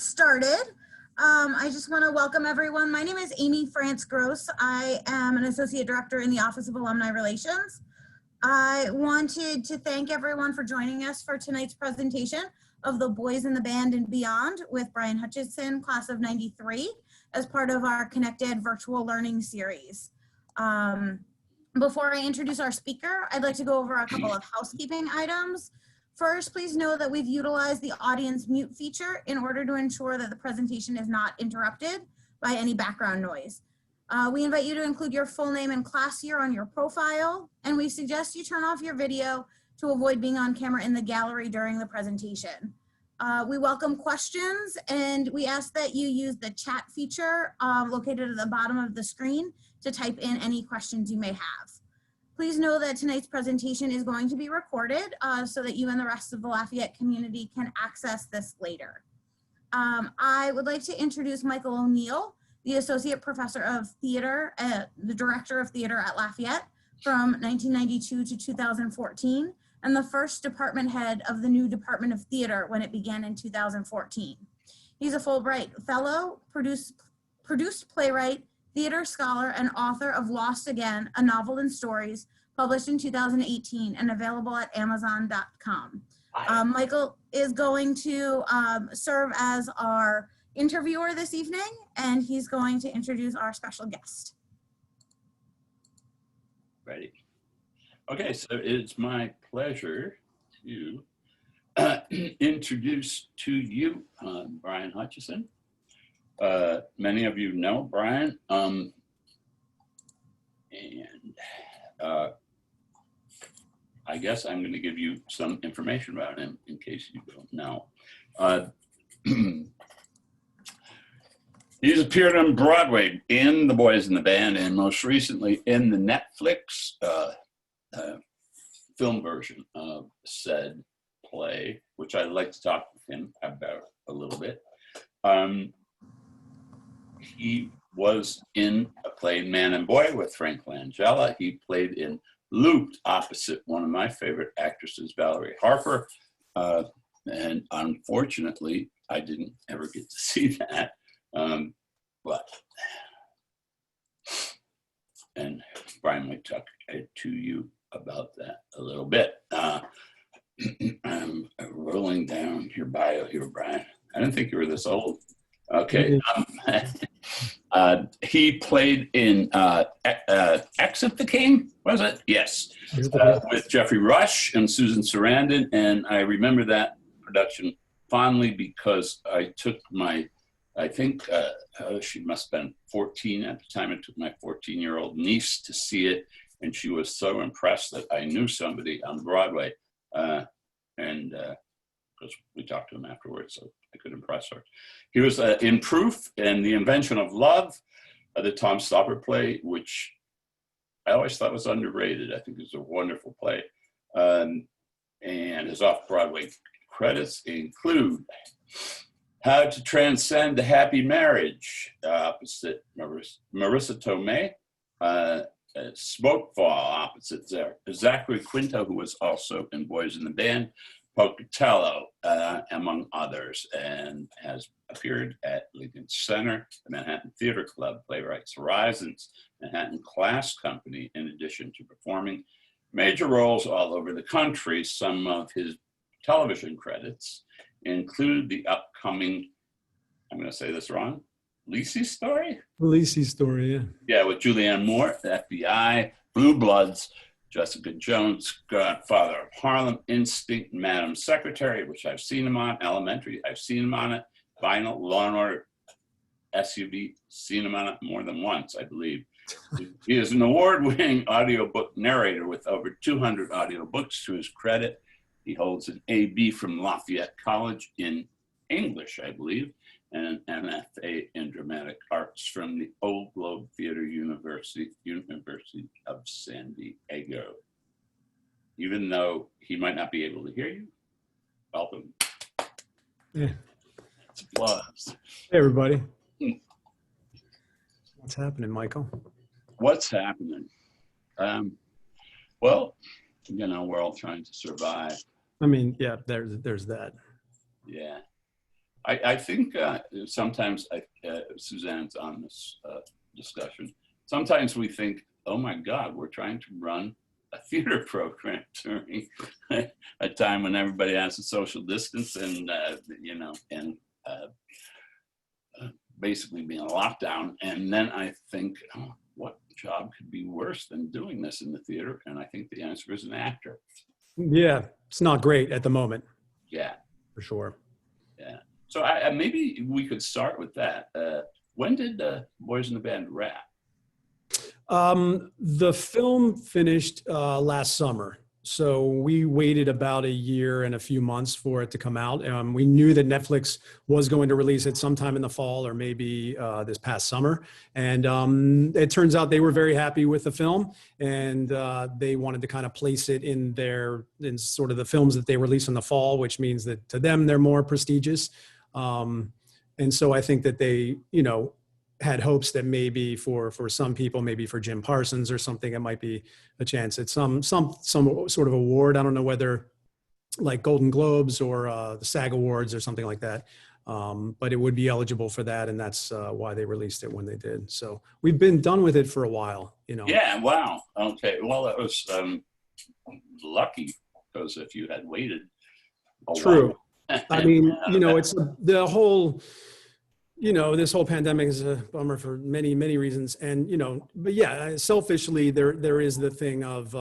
Started. I just want to welcome everyone. My name is Amy France Gross. I am an Associate Director in the Office of Alumni Relations. I wanted to thank everyone for joining us for tonight's presentation of the Boys in the Band and Beyond with Brian Hutchison, class of '93, as part of our Connected Virtual Learning Series. Before I introduce our speaker, I'd like to go over a couple of housekeeping items. First, please know that we've utilized the audience mute feature in order to ensure that the presentation is not interrupted by any background noise. We invite you to include your full name and class year on your profile, and we suggest you turn off your video to avoid being on camera in the gallery during the presentation. We welcome questions, and we ask that you use the chat feature located at the bottom of the screen to type in any questions you may have. Please know that tonight's presentation is going to be recorded so that you and the rest of the Lafayette community can access this later. I would like to introduce Michael O'Neill, the Associate Professor of Theater, the Director of Theater at Lafayette from 1992 to 2014, and the first department head of the new Department of Theater when it began in 2014. He's a Fulbright Fellow, produced playwright, theater scholar, and author of Lost Again, a novel and stories, published in 2018 and available at Amazon.com. Michael is going to serve as our interviewer this evening, and he's going to introduce our special guest. Ready. Okay, so it's my pleasure to introduce to you Brian Hutchison. Many of you know Brian, and I guess I'm going to give you some information about him in case you don't know. He's appeared on Broadway in The Boys in the Band, and most recently in the Netflix film version of said play, which I'd like to talk with him about a little bit. He was in a play Man and Boy with Frank Langella. He played in Looped opposite one of my favorite actresses, Valerie Harper. And unfortunately, I didn't ever get to see that. And Brian might talk to you about that a little bit. I'm rolling down your bio here, Brian. I didn't think you were this old. Okay. He played in Exit the King, was it? Yes. With Jeffrey Rush and Susan Sarandon. And I remember that production fondly because I took my, I think she must have been 14 at the time. I took my 14-year-old niece to see it. And she was so impressed that I knew somebody on Broadway. And because we talked to him afterwards, so I could impress her. He was in Proof and The Invention of Love, the Tom Stopper play, which I always thought was underrated. I think it's a wonderful play. And his off-Broadway credits include How to Transcend a Happy Marriage, opposite Marissa Tomei, Smokefall, opposite Zachary Quinto, who was also in Boys in the Band, Pocatello, among others, and has appeared at Lincoln Center, the Manhattan Theater Club, Playwrights Horizons, Manhattan Class Company, in addition to performing major roles all over the country. Some of his television credits include the upcoming, I'm going to say this wrong, Lacey Story? Lacey Story, yeah. Yeah, with Julianne Moore, the FBI, Blue Bloods, Jessica Jones, Godfather of Harlem, Instinct, Madam Secretary, which I've seen him on, Elementary, I've seen him on it, Vinyl, Law and Order, SUV, seen him on it more than once, I believe. He is an award-winning audiobook narrator with over 200 audiobooks to his credit. He holds an AB from Lafayette College in English, I believe, and an MFA in Dramatic Arts from the Old Globe Theater University of San Diego. Even though he might not be able to hear you, welcome. Yeah. It's applause. Hey, everybody. What's happening, Michael? What's happening? Well, you know, we're all trying to survive. I mean, yeah, there's that. Yeah. I think sometimes Suzanne's on this discussion. Sometimes we think, oh my God, we're trying to run a theater program during a time when everybody has a social distance and basically being a lockdown. And then I think, oh, what job could be worse than doing this in the theater? And I think the answer is an actor. Yeah, it's not great at the moment. Yeah, For sure. yeah. So maybe we could start with that. When did Boys in the Band wrap? The film finished last summer. So we waited about a year and a few months for it to come out. We knew that Netflix was going to release it sometime in the fall or maybe this past summer. And it turns out they were very happy with the film, and they wanted to kind of place it in sort of the films that they release in the fall, which means that to them, they're more prestigious. And so I think that they, had hopes that maybe for some people, maybe for Jim Parsons or something, it might be a chance at some sort of award. I don't know whether like Golden Globes or the SAG Awards or something like that. But it would be eligible for that, and that's why they released it when they did. So we've been done with it for a while, Yeah, wow. Okay, well, that was lucky, because if you had waited a True. while, I mean, it's the whole, this whole pandemic is a bummer for many, many reasons. And, but yeah, selfishly, there is the thing of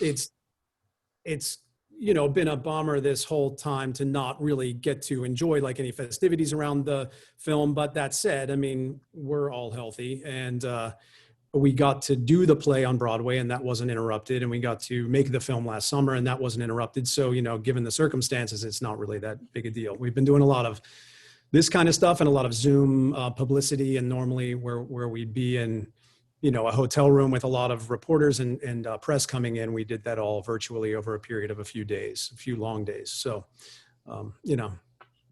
it's been a bummer this whole time to not really get to enjoy like any festivities around the film. But that said, I mean, we're all healthy, and we got to do the play on Broadway, and that wasn't interrupted. And we got to make the film last summer, and that wasn't interrupted. So, given the circumstances, it's not really that big a deal. We've been doing a lot of this kind of stuff and a lot of Zoom publicity, and normally where we'd be in, a hotel room with a lot of reporters and press coming in, we did that all virtually over a period of a few long days. So,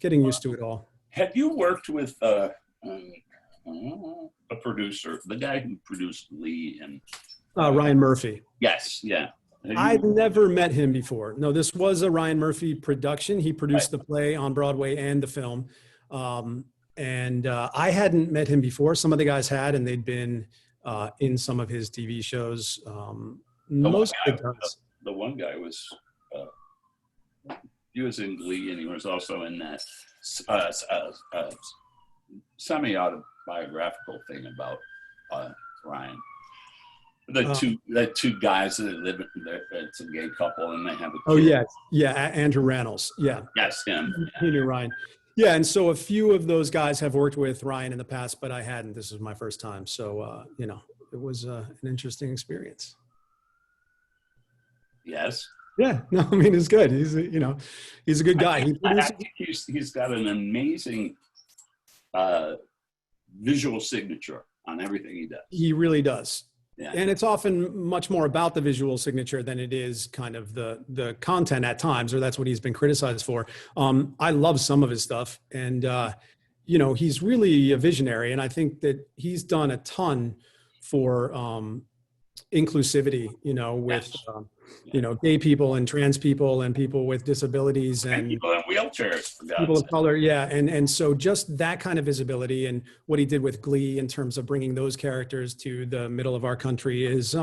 getting used to it all. Have you worked with a producer, the guy who produced Lee and Ryan Murphy? Yes, yeah. I've never met him before. No, this was a Ryan Murphy production. He produced the play on Broadway and the film. And I hadn't met him before. Some of the guys had, and they'd been in some of his TV shows. Most of the guys. The one guy was, he was in Glee, and he was also in that semi-autobiographical thing about Ryan. The two guys that live, it's a gay couple, and they have a kid. Oh yeah, Andrew Rannells. Yeah. Yes, him. He knew Ryan. Yeah, and so a few of those guys have worked with Ryan in the past, but I hadn't. This was my first time, so it was an interesting experience. Yes. Yeah, no, I mean, it's good. He's a good guy. I think he's got an amazing visual signature on everything he does. He really does. Yeah. And it's often much more about the visual signature than it is kind of the content at times, or that's what he's been criticized for. I love some of his stuff, and he's really a visionary, and I think that he's done a ton for inclusivity, with gay people and trans people and people with disabilities and people in wheelchairs, people of color. Yeah. And so just that kind of visibility, and what he did with Glee in terms of bringing those characters to the middle of our country is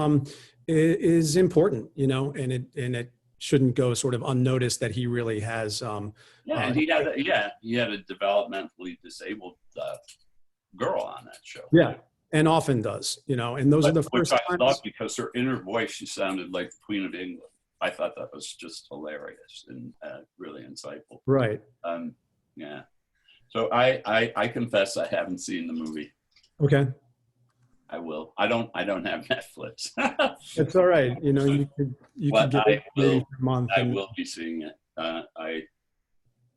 important, and it shouldn't go sort of unnoticed that he really has. And he had a developmentally disabled girl on that show. Yeah. And often does, and those are the first times. I thought, because her inner voice, she sounded like the Queen of England. I thought that was just hilarious and really insightful. Right. Yeah. So I confess I haven't seen the movie. Okay. I will. I don't have Netflix. It's all right. You could get it maybe for a month. I will be seeing it. I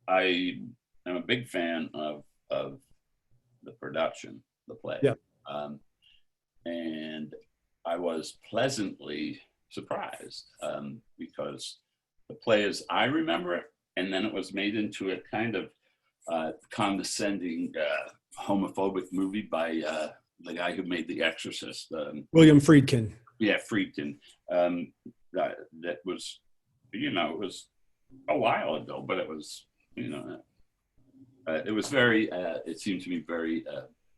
am a big fan of the production, the play. Yeah. And I was pleasantly surprised because the play, as I remember it, and then it was made into a kind of condescending, homophobic movie by the guy who made The Exorcist. William Friedkin. Yeah, Friedkin. That was, it was a while ago, but it was, It was very, it seemed to me very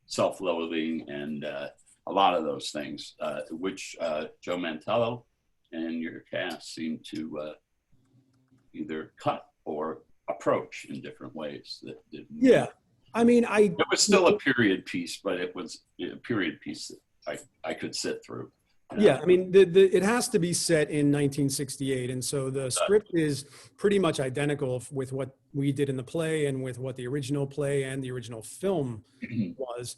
self-loathing and a lot of those things, which Joe Mantello and your cast seem to either cut or approach in different ways. Yeah. I mean, it was still a period piece, but it was a period piece that I could sit through. Yeah, I mean, it has to be set in 1968, and so the script is pretty much identical with what we did in the play and with what the original play and the original film was.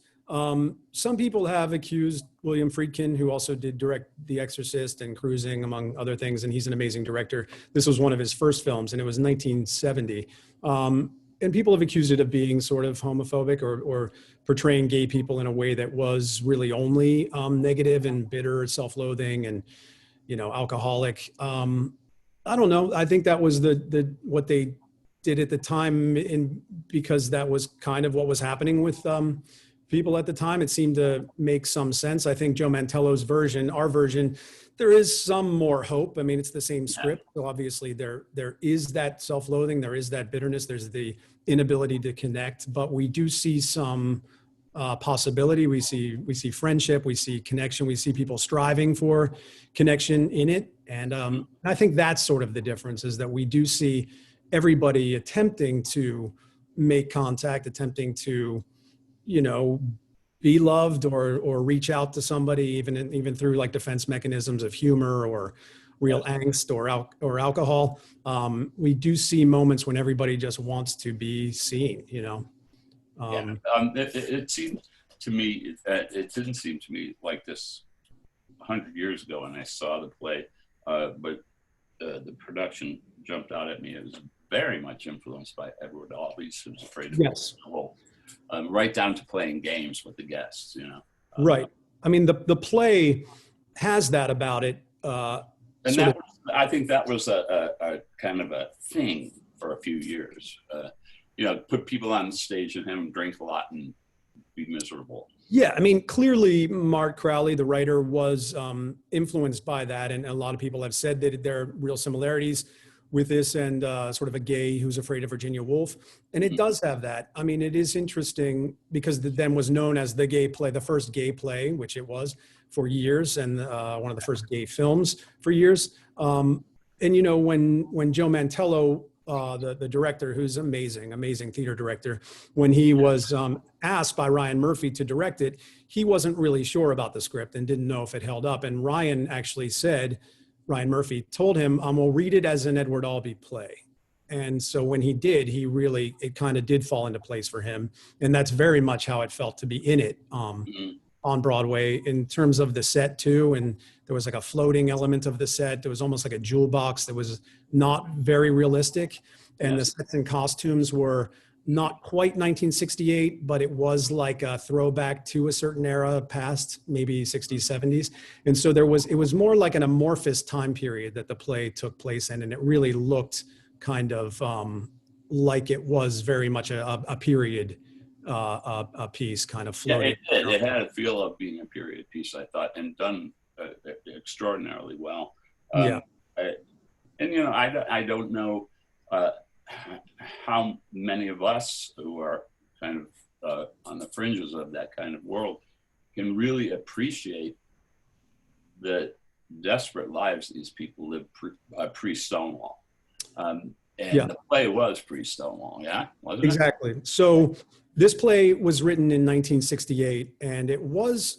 Some people have accused William Friedkin, who also did direct The Exorcist and Cruising, among other things, and he's an amazing director. This was one of his first films, and it was 1970. And people have accused it of being sort of homophobic or portraying gay people in a way that was really only negative and bitter, self-loathing, and, you know, alcoholic. I don't know. I think that was what they did at the time, because that was kind of what was happening with people at the time. It seemed to make some sense. I think Joe Mantello's version, our version, there is some more hope. I mean, it's the same script. So obviously there is that self-loathing, there is that bitterness, there's the inability to connect, but we do see some possibility. We see friendship, we see connection, we see people striving for connection in it. And I think that's sort of the difference, is that we do see everybody attempting to make contact, attempting to, you know, be loved or reach out to somebody, even through like defense mechanisms of humor or real angst or alcohol. We do see moments when everybody just wants to be seen, you know. It seemed to me, it didn't seem to me like this 100 years ago when I saw the play, but the production jumped out at me. It was very much influenced by Edward Albee, Who's Afraid of the Wolf. Right down to playing games with the guests, you know. Right. I mean, the play has that about it. And that was, I think that was a kind of a thing for a few years. You know, put people on stage and have them drink a lot and be miserable. Yeah, I mean, clearly Mark Crowley, the writer, was influenced by that. And a lot of people have said that there are real similarities with this and sort of a gay Who's Afraid of Virginia Woolf. And it does have that. I mean, it is interesting because it then was known as the gay play, the first gay play, which it was for years, and one of the first gay films for years. And, you know, when Joe Mantello, the director, who's amazing theater director, when he was asked by Ryan Murphy to direct it, he wasn't really sure about the script and didn't know if it held up. And Ryan actually said, Ryan Murphy told him, we'll read it as an Edward Albee play. And so when he did, it kind of did fall into place for him. And that's very much how it felt to be in it on Broadway, in terms of the set too. And there was like a floating element of the set. There was almost like a jewel box that was not very realistic. And the sets and costumes were not quite 1968, but it was like a throwback to a certain era past, maybe 60s, 70s. And so it was more like an amorphous time period that the play took place in. And it really looked kind of like it was very much a period a piece kind of floating. Yeah, it had a feel of being a period piece, I thought, and done extraordinarily well. And, you know, I don't know how many of us who are kind of on the fringes of that kind of world can really appreciate the desperate lives these people live pre-Stonewall. And the play was pre-Stonewall, wasn't it? Exactly. So this play was written in 1968, and it was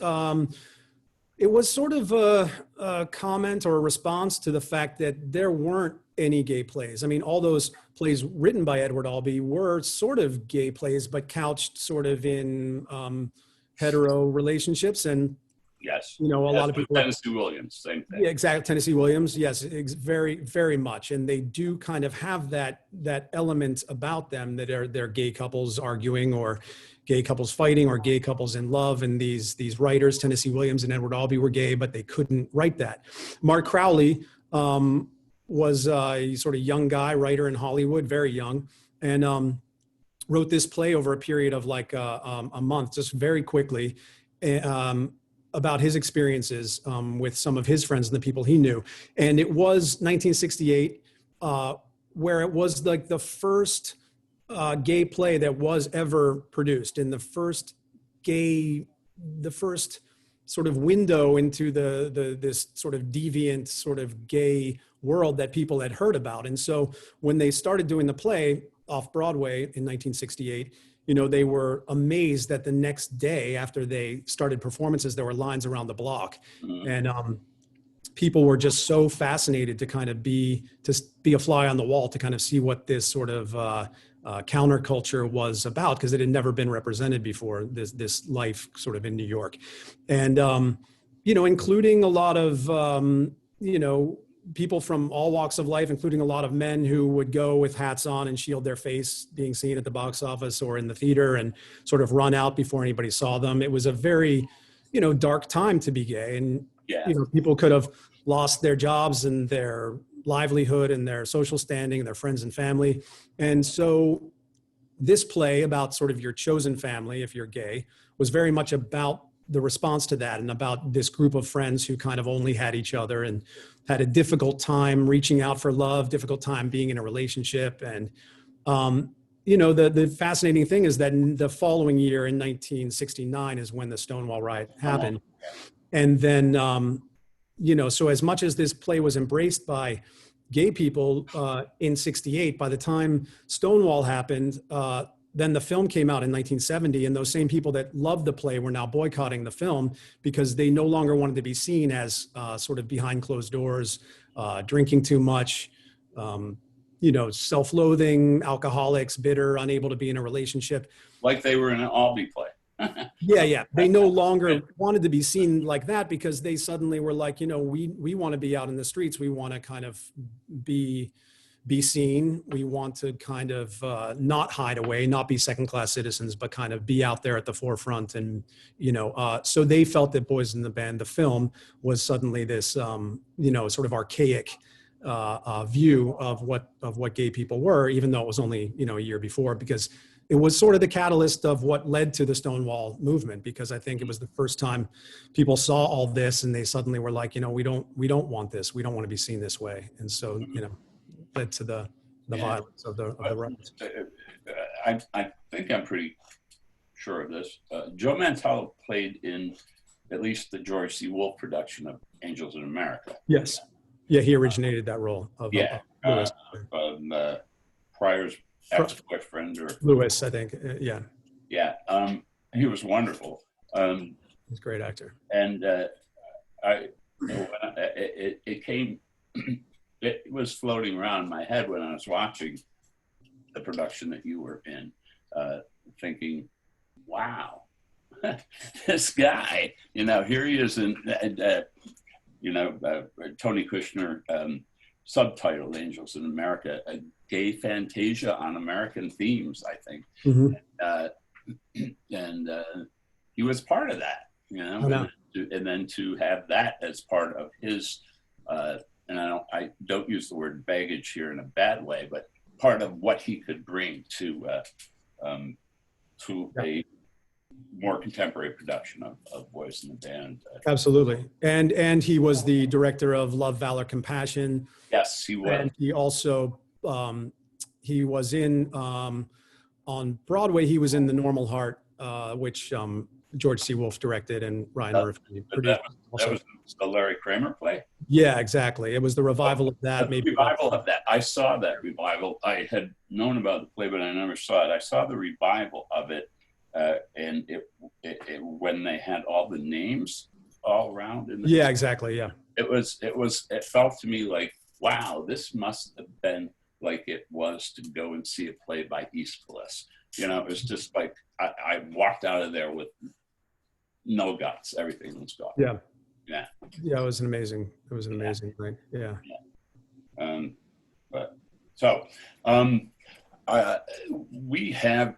sort of a comment or a response to the fact that there weren't any gay plays. I mean, all those plays written by Edward Albee were sort of gay plays, but couched sort of in hetero relationships. And yes, you know, a lot of people. Tennessee Williams, same thing. Yeah, exactly. Tennessee Williams, yes, very, very much. And they do kind of have that element about them that they're gay couples arguing, or gay couples fighting, or gay couples in love. And these writers, Tennessee Williams and Edward Albee, were gay, but they couldn't write that. Mark Crowley was a sort of young guy, writer in Hollywood, very young, and wrote this play over a period of like a month, just very quickly, about his experiences with some of his friends and the people he knew. And it was 1968, where it was like the first gay play that was ever produced, and the first sort of window into this sort of deviant sort of gay world that people had heard about. And so when they started doing the play off Broadway in 1968, they were amazed that the next day after they started performances, there were lines around the block. And people were just so fascinated to kind of be a fly on the wall, to kind of see what this sort of counterculture was about, because it had never been represented before, this life sort of in New York. And including a lot of people from all walks of life, including a lot of men who would go with hats on and shield their face being seen at the box office or in the theater, and sort of run out before anybody saw them. It was a very dark time to be gay. And people could have lost their jobs and their livelihood and their social standing and their friends and family. And so this play about sort of your chosen family, if you're gay, was very much about the response to that, and about this group of friends who kind of only had each other and had a difficult time reaching out for love, difficult time being in a relationship. And the fascinating thing is that in the following year, in 1969, is when the Stonewall riot happened. And then so as much as this play was embraced by gay people in 68, by the time Stonewall happened, then the film came out in 1970, and those same people that loved the play were now boycotting the film because they no longer wanted to be seen as sort of behind closed doors, drinking too much, self-loathing, alcoholics, bitter, unable to be in a relationship. Like they were in an Albee play. Yeah. They no longer wanted to be seen like that, because they suddenly were like, we want to be out in the streets. We want to kind of be seen. We want to kind of not hide away, not be second-class citizens, but kind of be out there at the forefront. And, so they felt that Boys in the Band, the film, was suddenly this, sort of archaic view of what gay people were, even though it was only, a year before, because it was sort of the catalyst of what led to the Stonewall movement, because I think it was the first time people saw all this and they suddenly were like, we don't want this. We don't want to be seen this way. And so, led to the violence of the riots. I think I'm pretty sure of this. Joe Mantello played in at least the George C. Wolfe production of Angels in America. Yes. Yeah, he originated that role of Lewis. Pryor's ex-boyfriend, or Lewis, I think. Yeah. Yeah. He was wonderful. He's a great actor. And it was floating around in my head when I was watching the production that you were in, thinking, wow, this guy, here he is in, Tony Kushner subtitled Angels in America, a gay fantasia on American themes, I think. Mm-hmm. And he was part of that, and then to have that as part of his, and I don't use the word baggage here in a bad way, but part of what he could bring to a more contemporary production of Boys in the Band. Absolutely. And he was the director of Love, Valor, Compassion. Yes, he was. And he also, he was in, on Broadway, he was in The Normal Heart, which George C. Wolfe directed and Ryan Murphy produced. That was the Larry Kramer play? Yeah, exactly. It was the revival of that. Revival of that. I saw that revival. I had known about the play, but I never saw it. I saw the revival of it, and it when they had all the names all around. Yeah, exactly. Yeah. It felt to me like, wow, this must have been like it was to go and see a play by Aeschylus. It was just like, I walked out of there with no guts. Everything was gone. Yeah. Yeah. Yeah. It was an amazing thing. Yeah. We have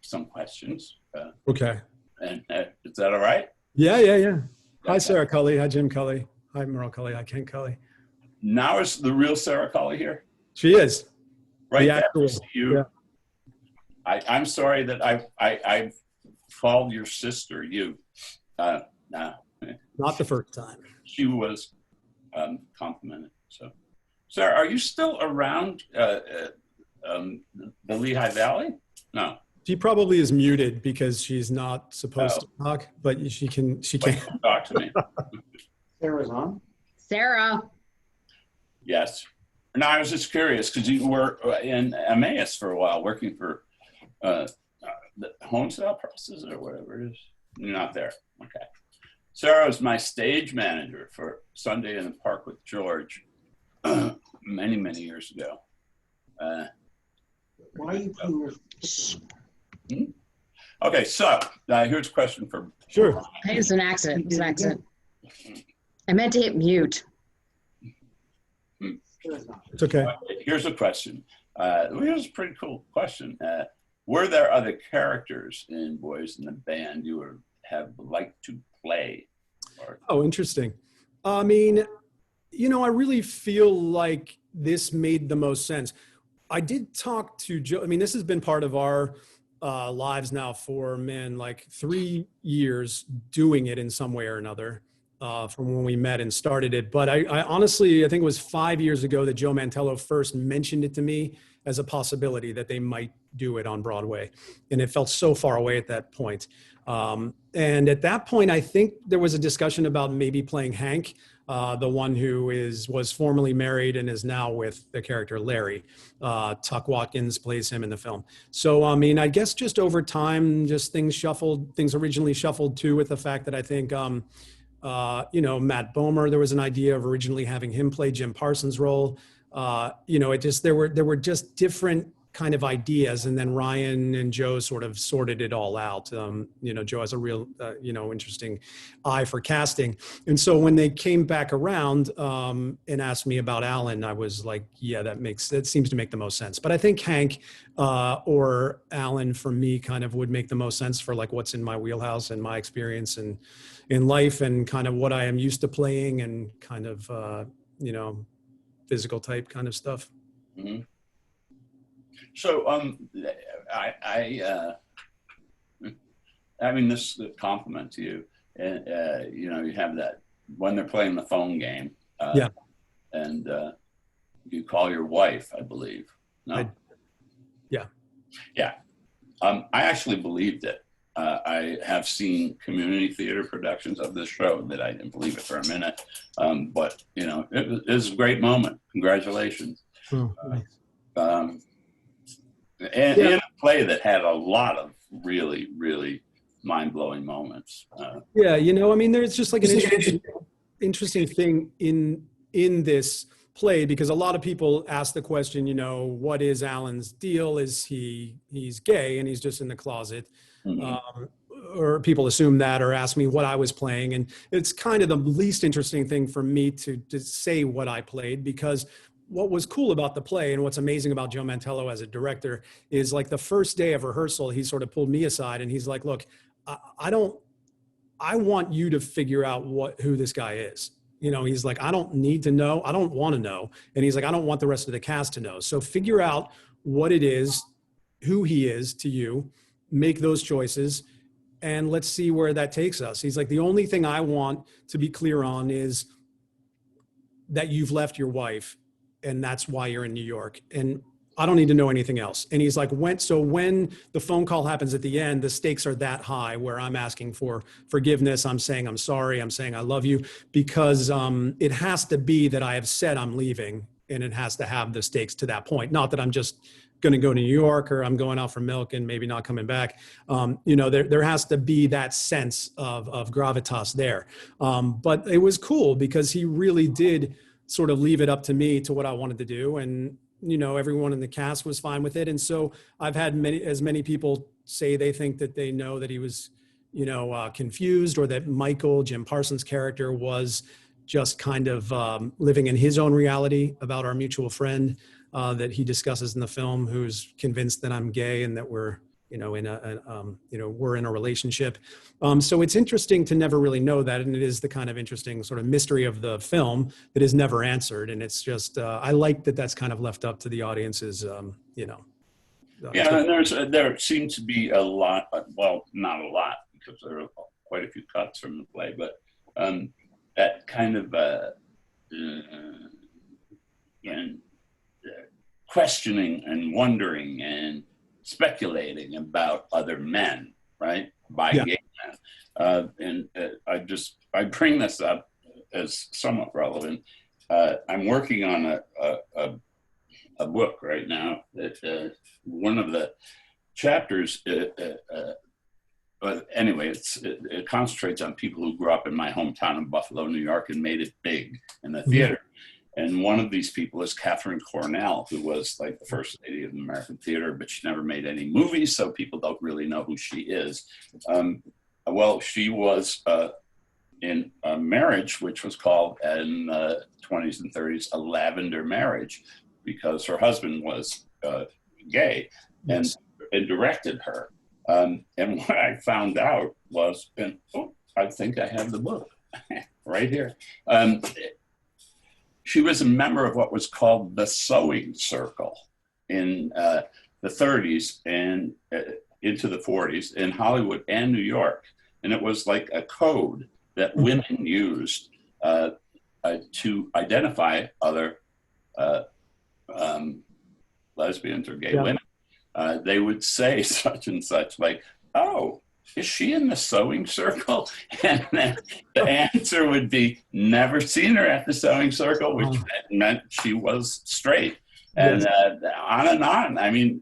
some questions. Okay. And is that all right? Yeah. Hi, Sarah Cully. Hi, Jim Cully. Hi, Merle Cully. Hi, Ken Cully. Now is the real Sarah Cully here? She is. Right. The actual, you. Yeah. I'm sorry that I've called your sister you. No. Not the first time. She was complimented. So, Sarah, are you still around the Lehigh Valley? No. She probably is muted because she's not supposed Oh. to talk, but she can. Wait, talk to me. Sarah's on. Sarah. Yes. No, I was just curious because you were in Emmaus for a while, working for the home sale process or whatever it is. You're not there. Okay. Sarah was my stage manager for Sunday in the Park with George many, many years ago. Why are you putting your Okay, so here's a question for. Sure. It's an accident. It's an accident. I meant to hit mute. It's okay. Here's a question. Here's a pretty cool question. Were there other characters in Boys in the Band you would have liked to play? Oh, interesting. I mean, I really feel like this made the most sense. I did talk to Joe. I mean, this has been part of our lives now for, like 3 years doing it in some way or another from when we met and started it. But I honestly, I think it was 5 years ago that Joe Mantello first mentioned it to me as a possibility that they might do it on Broadway. And it felt so far away at that point. And at that point, I think there was a discussion about maybe playing Hank, the one who was formerly married and is now with the character Larry. Tuck Watkins plays him in the film. So, I mean, I guess just over time, just things originally shuffled too, with the fact that I think, Matt Bomer, there was an idea of originally having him play Jim Parsons' role. There were just different kind of ideas, and then Ryan and Joe sort of sorted it all out. Joe has a real, interesting eye for casting. And so when they came back around and asked me about Alan, I was like, yeah, that seems to make the most sense. But I think Hank or Alan for me kind of would make the most sense for like what's in my wheelhouse and my experience and in life and kind of what I am used to playing and kind of, physical type kind of stuff. Mm-hmm. So I mean, this is a compliment to you. And, you have that when they're playing the phone game. Yeah. And you call your wife, I believe. No? Yeah. Yeah. I actually believed it. I have seen community theater productions of this show that I didn't believe it for a minute. But, it was a great moment. Congratulations. Oh, nice. And a play that had a lot of really, really mind-blowing moments. Yeah, I mean, there's just like an interesting thing in this play, because a lot of people ask the question, what is Alan's deal? Is he's gay and he's just in the closet? Mm-hmm. Or people assume that or ask me what I was playing. And it's kind of the least interesting thing for me to say what I played, because what was cool about the play and what's amazing about Joe Mantello as a director is like the first day of rehearsal, he sort of pulled me aside and he's like, look, I want you to figure out who this guy is. He's like, I don't need to know. I don't want to know. And he's like, I don't want the rest of the cast to know. So figure out what it is, who he is to you, make those choices, and let's see where that takes us. He's like, the only thing I want to be clear on is that you've left your wife and that's why you're in New York. And I don't need to know anything else. And he's like, when the phone call happens at the end, the stakes are that high where I'm asking for forgiveness. I'm saying, I'm sorry. I'm saying, I love you, because it has to be that I have said I'm leaving, and it has to have the stakes to that point. Not that I'm just going to go to New York or I'm going out for milk and maybe not coming back. There has to be that sense of gravitas there. But it was cool because he really did sort of leave it up to me to what I wanted to do. And, everyone in the cast was fine with it. And so I've had as many people say they think that they know that he was, confused, or that Michael, Jim Parsons' character, was just kind of living in his own reality about our mutual friend that he discusses in the film, who's convinced that I'm gay and that we're, we're in a relationship. So it's interesting to never really know that. And it is the kind of interesting sort of mystery of the film that is never answered. And it's just, I like that that's kind of left up to the audiences, Yeah, and there seems to be a lot, well, not a lot, because there are quite a few cuts from the play, but that kind of, questioning and wondering and speculating about other men, right? By Yeah. gay men. I bring this up as somewhat relevant. I'm working on a book right now that one of the chapters, but anyway, it concentrates on people who grew up in my hometown of Buffalo, New York, and made it big in the theater. And one of these people is Catherine Cornell, who was like the first lady of the American theater, but she never made any movies, so people don't really know who she is. Well, she was in a marriage, which was called in the 20s and 30s, a lavender marriage, because her husband was gay and directed her. And what I found out was, and I think I have the book right here. She was a member of what was called the sewing circle in the 30s and into the 40s in Hollywood and New York. And it was like a code that women used to identify other lesbians or gay women. They would say such and such, like, "Oh, is she in the sewing circle?" And then the answer would be, "Never seen her at the sewing circle," which meant she was straight. And on and on. I mean,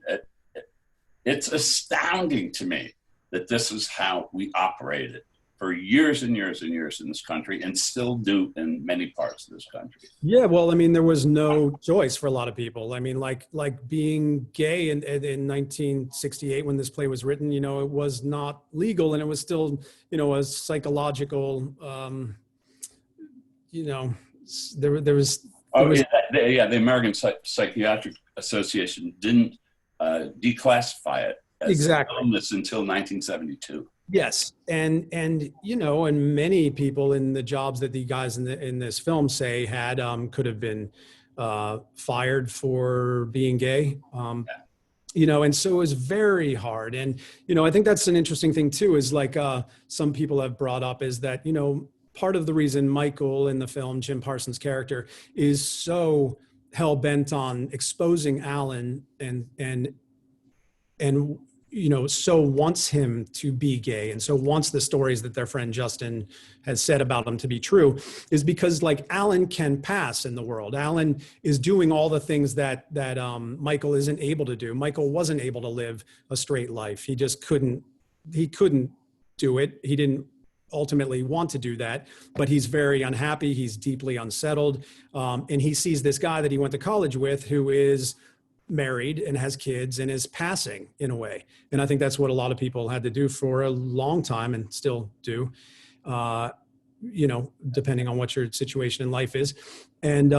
it's astounding to me that this is how we operated for years and years and years in this country, and still do in many parts of this country. Yeah, well, I mean, there was no choice for a lot of people. I mean, like being gay in 1968 when this play was written, you know, it was not legal, and it was still, you know, a psychological, you know, there was. The American Psychiatric Association didn't declassify it as an illness until 1972. Yes, and you know, and many people in the jobs that the guys in this film say had could have been fired for being gay. You know, and so it was very hard. And you know, I think that's an interesting thing too. Is like some people have brought up is that, you know, part of the reason Michael in the film, Jim Parsons' character, is so hell bent on exposing Alan and you know, so wants him to be gay, and so wants the stories that their friend Justin has said about him to be true, is because like Alan can pass in the world. Alan is doing all the things that Michael isn't able to do. Michael wasn't able to live a straight life. He just couldn't do it. He didn't ultimately want to do that, but he's very unhappy. He's deeply unsettled. And he sees this guy that he went to college with who is married and has kids and is passing in a way. And I think that's what a lot of people had to do for a long time and still do, you know, depending on what your situation in life is. And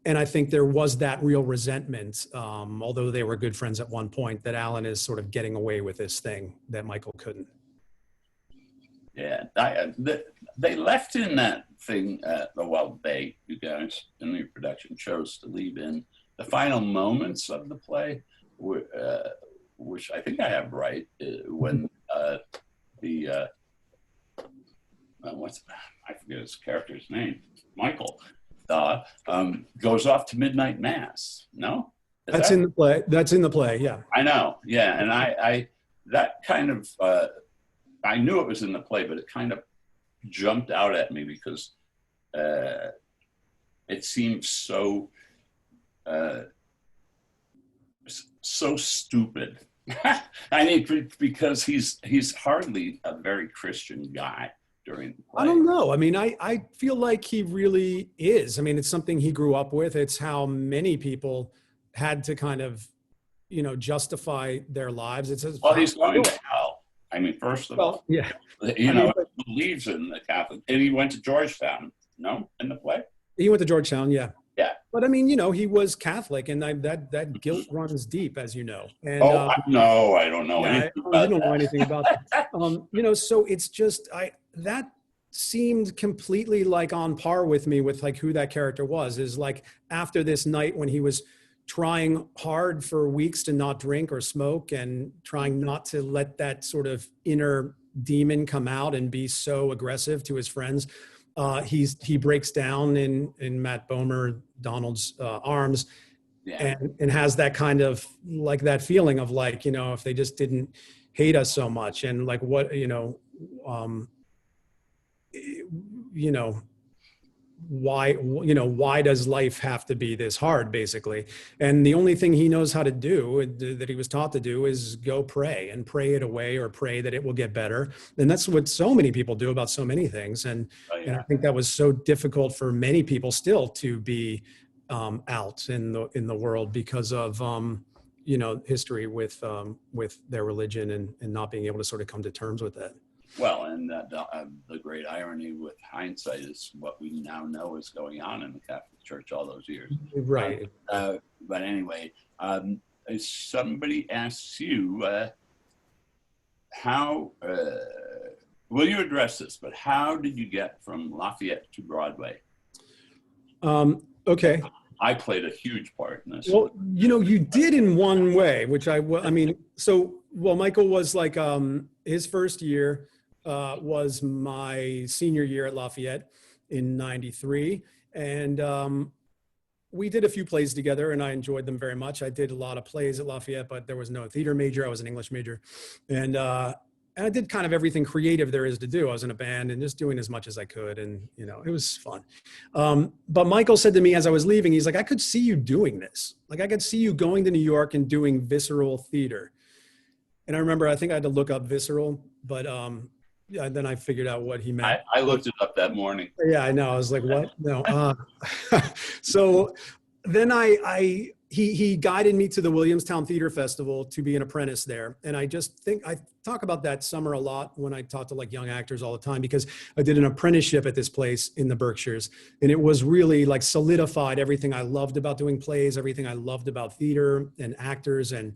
I think there was that real resentment, although they were good friends at one point, that Alan is sort of getting away with this thing that Michael couldn't. Yeah, they left in that thing, you guys in the production chose to leave in the final moments of the play, which I think I have right, when I forget his character's name, Michael, goes off to midnight mass. No? That's in the play. That's in the play, yeah. I know, yeah, and I that kind of, I knew it was in the play, but it kind of jumped out at me because it seemed so stupid. I mean, because he's hardly a very Christian guy during the play. I don't know. I mean, I feel like he really is. I mean, it's something he grew up with. It's how many people had to kind of, you know, justify their lives. It's well, he's going to hell. I mean, first of all, yeah, you know, he believes in the Catholic, and he went to Georgetown. No, in the play. He went to Georgetown, yeah. Yeah. But I mean, you know, he was Catholic, and that guilt runs deep, as you know. And, no, I don't know anything about that. You don't know anything about that. You know, so it's just, that seemed completely like on par with me with like who that character was, is like after this night when he was trying hard for weeks to not drink or smoke and trying not to let that sort of inner demon come out and be so aggressive to his friends. He breaks down in Matt Bomer, Donald's arms, Yeah. and has that kind of like that feeling of like, you know, if they just didn't hate us so much and like what, you know, why does life have to be this hard basically? And the only thing he knows how to do that he was taught to do is go pray and pray it away or pray that it will get better. And that's what so many people do about so many things. And I think that was so difficult for many people still to be out in the world because of history with their religion and not being able to sort of come to terms with that. Well, and the great irony with hindsight is what we now know is going on in the Catholic Church all those years. Right. But anyway, somebody asks you, how, will you address this, but how did you get from Lafayette to Broadway? Okay. I played a huge part in this. Well, you did in one way, which Michael was like, his first year was my senior year at Lafayette in '93. And we did a few plays together and I enjoyed them very much. I did a lot of plays at Lafayette, but there was no theater major. I was an English major. And I did kind of everything creative there is to do. I was in a band and just doing as much as I could. And, it was fun. But Michael said to me as I was leaving, he's like, I could see you doing this. Like I could see you going to New York and doing visceral theater. And I remember, I think I had to look up visceral, but then I figured out what he meant. I looked it up that morning. Yeah, I know. I was like, what? No. So then he guided me to the Williamstown Theater Festival to be an apprentice there. And I just think I talk about that summer a lot when I talk to like young actors all the time, because I did an apprenticeship at this place in the Berkshires. And it was really like solidified everything I loved about doing plays, everything I loved about theater and actors. And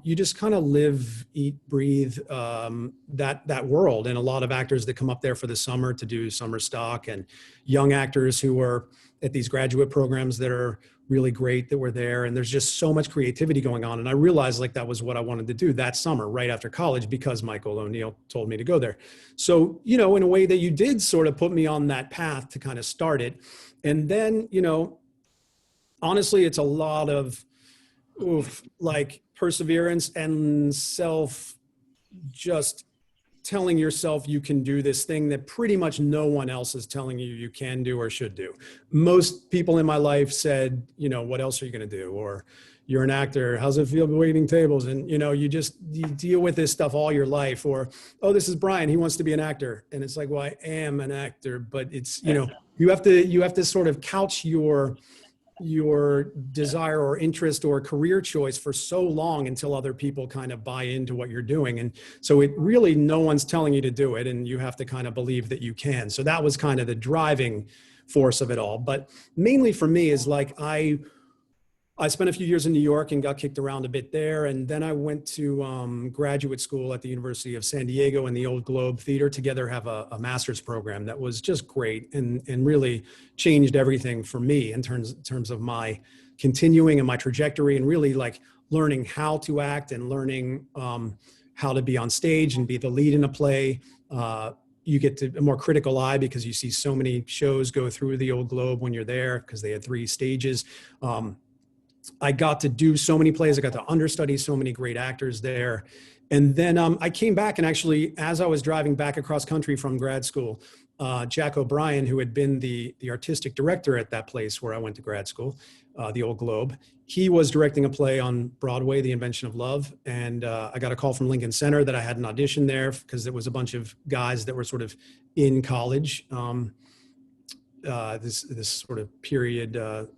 you just kind of live, eat, breathe that world. And a lot of actors that come up there for the summer to do summer stock, and young actors who are at these graduate programs that are really great that were there. And there's just so much creativity going on. And I realized like that was what I wanted to do that summer right after college, because Michael O'Neill told me to go there. So, in a way that you did sort of put me on that path to kind of start it. And then, honestly, it's a lot of like perseverance and just telling yourself you can do this thing that pretty much no one else is telling you you can do or should do. Most people in my life said, what else are you going to do? Or you're an actor, how's it feel waiting tables? And, you deal with this stuff all your life. Or, oh, this is Brian, he wants to be an actor. And it's like, well, I am an actor, but it's, you have to sort of couch your desire or interest or career choice for so long until other people kind of buy into what you're doing. And so it really, no one's telling you to do it, and you have to kind of believe that you can. So that was kind of the driving force of it all. But mainly for me is like, I spent a few years in New York and got kicked around a bit there. And then I went to graduate school at the University of San Diego and the Old Globe Theater together, have a master's program that was just great and really changed everything for me in terms of my continuing and my trajectory, and really like learning how to act and learning how to be on stage and be the lead in a play. You get a more critical eye because you see so many shows go through the Old Globe when you're there, because they had 3 stages. I got to do so many plays. I got to understudy so many great actors there. And then I came back, and actually, as I was driving back across country from grad school, Jack O'Brien, who had been the artistic director at that place where I went to grad school, the Old Globe, he was directing a play on Broadway, The Invention of Love. And I got a call from Lincoln Center that I had an audition there, because there was a bunch of guys that were sort of in college, this sort of period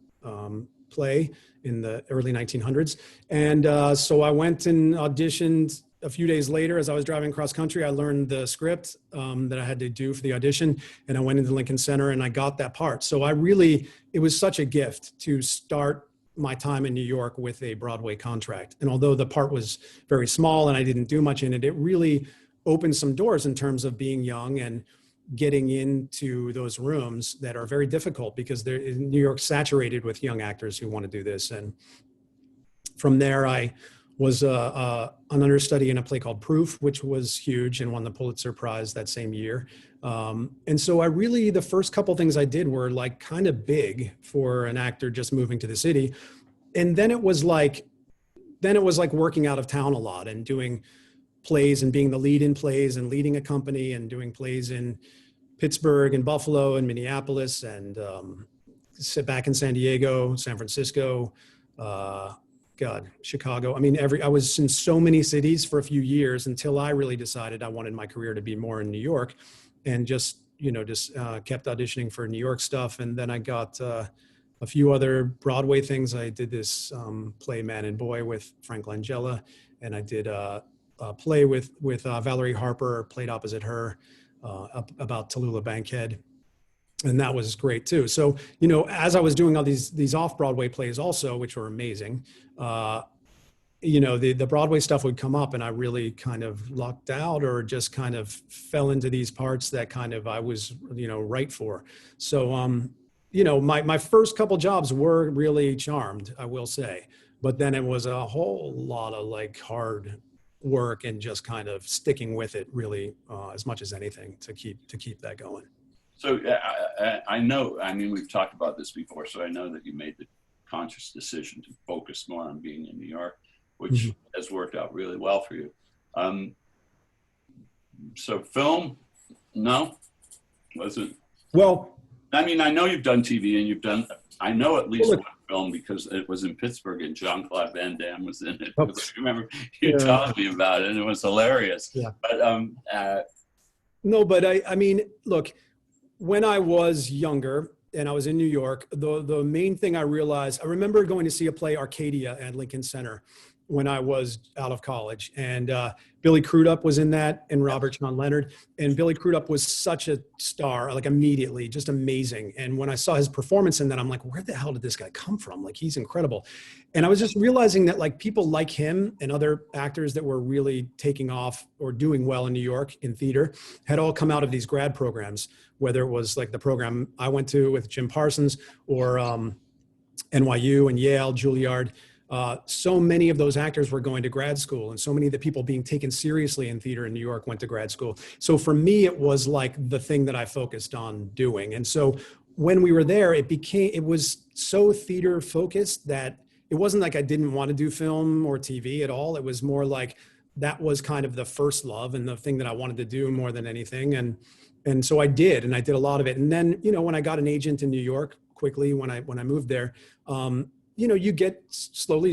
play in the early 1900s. And so I went and auditioned a few days later. As I was driving across country, I learned the script that I had to do for the audition, and I went into Lincoln Center and I got that part. So it was such a gift to start my time in New York with a Broadway contract. And although the part was very small and I didn't do much in it, it really opened some doors in terms of being young and getting into those rooms that are very difficult, because New York's saturated with young actors who want to do this. And from there, I was an understudy in a play called Proof, which was huge and won the Pulitzer Prize that same year. And so the first couple things I did were like kind of big for an actor just moving to the city. and then it was like working out of town a lot and doing plays and being the lead in plays and leading a company and doing plays in Pittsburgh and Buffalo and Minneapolis and sit back in San Diego, San Francisco, Chicago. I mean, I was in so many cities for a few years until I really decided I wanted my career to be more in New York, and just kept auditioning for New York stuff. And then I got a few other Broadway things. I did this play Man and Boy with Frank Langella, and I did a play with Valerie Harper, played opposite her about Tallulah Bankhead. And that was great too. So, as I was doing all these off-Broadway plays also, which were amazing, the Broadway stuff would come up and I really kind of lucked out or just kind of fell into these parts that kind of I was, right for. So, my first couple jobs were really charmed, I will say. But then it was a whole lot of like hard work and just kind of sticking with it really as much as anything to keep that going. So I know, we've talked about this before, so I know that you made the conscious decision to focus more on being in New York, which has worked out really well for you. So film, no? Wasn't? Well, I know you've done TV and I know at least one film because it was in Pittsburgh and Jean-Claude Van Damme was in it. I remember you telling me about it and it was hilarious. Yeah. But no, but I mean, look, when I was younger and I was in New York, the main thing I realized, I remember going to see a play Arcadia at Lincoln Center when I was out of college, and Billy Crudup was in that, and Robert Sean Leonard, and Billy Crudup was such a star, like immediately, just amazing. And when I saw his performance in that, I'm like, where the hell did this guy come from? Like, he's incredible. And I was just realizing that like people like him and other actors that were really taking off or doing well in New York in theater had all come out of these grad programs, whether it was like the program I went to with Jim Parsons or NYU and Yale, Juilliard. So many of those actors were going to grad school, and so many of the people being taken seriously in theater in New York went to grad school. So for me, it was like the thing that I focused on doing. And so when we were there, it was so theater focused that it wasn't like I didn't want to do film or TV at all. It was more like that was kind of the first love and the thing that I wanted to do more than anything. And so I did a lot of it. And then, when I got an agent in New York quickly, when I moved there, you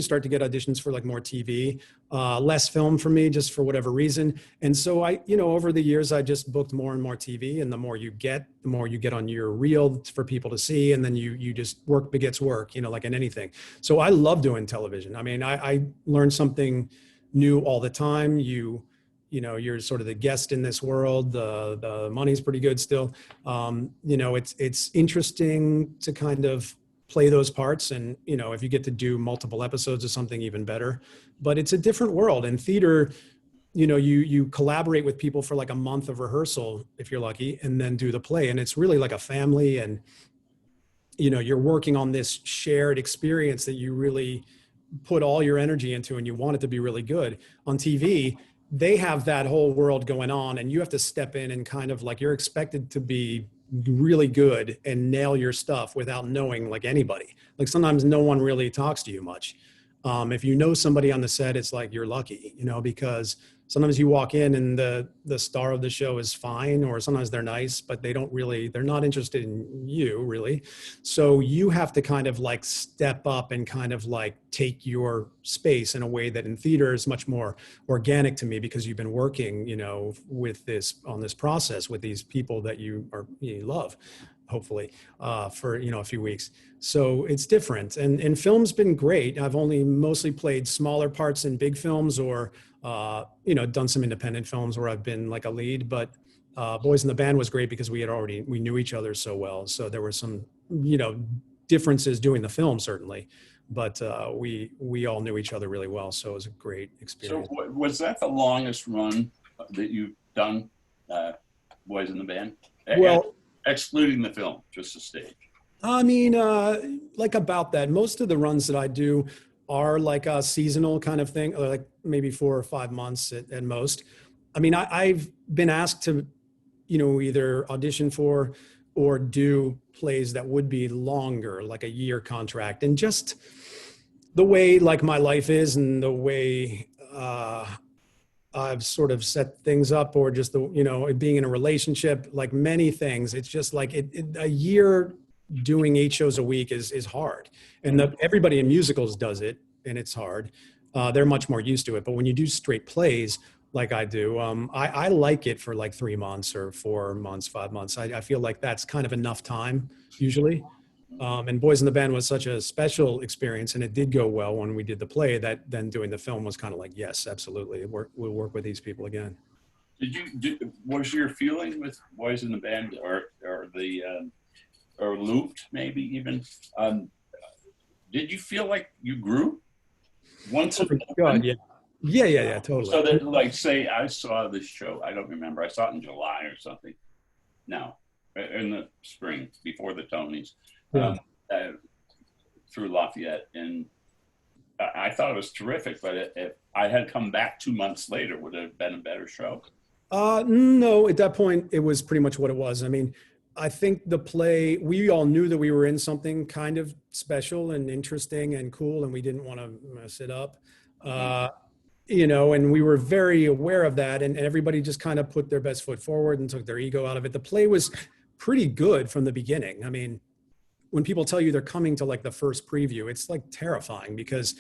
start to get auditions for like more TV, less film for me, just for whatever reason. And so over the years, I just booked more and more TV, and the more you get on your reel for people to see. And then you just work begets work, like in anything. So I love doing television. I learn something new all the time. You're sort of the guest in this world. The money's pretty good still. It's interesting to kind of play those parts, and if you get to do multiple episodes of something, even better. But it's a different world. In theater, you collaborate with people for like a month of rehearsal if you're lucky, and then do the play, and it's really like a family, and you're working on this shared experience that you really put all your energy into, and you want it to be really good. On TV, they have that whole world going on, and you have to step in and kind of like, you're expected to be really good and nail your stuff without knowing like anybody. Like sometimes no one really talks to you much. If you know somebody on the set, it's like you're lucky, because sometimes you walk in and the star of the show is fine, or sometimes they're nice, but they're not interested in you really. So you have to kind of like step up and kind of like take your space in a way that in theater is much more organic to me, because you've been working, on this process with these people that you love, hopefully, for, a few weeks. So it's different. And film's been great. I've only mostly played smaller parts in big films, or, done some independent films where I've been like a lead, but Boys in the Band was great because we knew each other so well. So there were some, differences doing the film certainly, but we all knew each other really well. So it was a great experience. So was that the longest run that you've done, Boys in the Band? Well, excluding the film, just the stage. Like about that. Most of the runs that I do are like a seasonal kind of thing, or like maybe 4 or 5 months at most. I've been asked to, either audition for or do plays that would be longer, like a year contract. And just, the way like my life is and the way I've sort of set things up, or just the, being in a relationship, like many things, it's just like a year doing 8 shows a week is hard. And everybody in musicals does it, and it's hard. They're much more used to it. But when you do straight plays like I do, I like it for like 3 months or 4 months, 5 months. I feel like that's kind of enough time usually. And Boys in the Band was such a special experience, and it did go well when we did the play, that then doing the film was kind of like, yes, absolutely, we'll work with these people again. Was your feeling with Boys in the Band or Looped maybe even, did you feel like you grew once? God, yeah, totally. So that, like, say I saw this show, I don't remember, I saw it in July or something. No, in the spring before the Tonys. Through Lafayette, and I thought it was terrific, but if I had come back 2 months later, would it have been a better show? No, at that point it was pretty much what it was. I mean, I think the play, we all knew that we were in something kind of special and interesting and cool, and we didn't want to mess it up. And we were very aware of that, and everybody just kind of put their best foot forward and took their ego out of it. The play was pretty good from the beginning. I mean, when people tell you they're coming to like the first preview, it's like terrifying, because,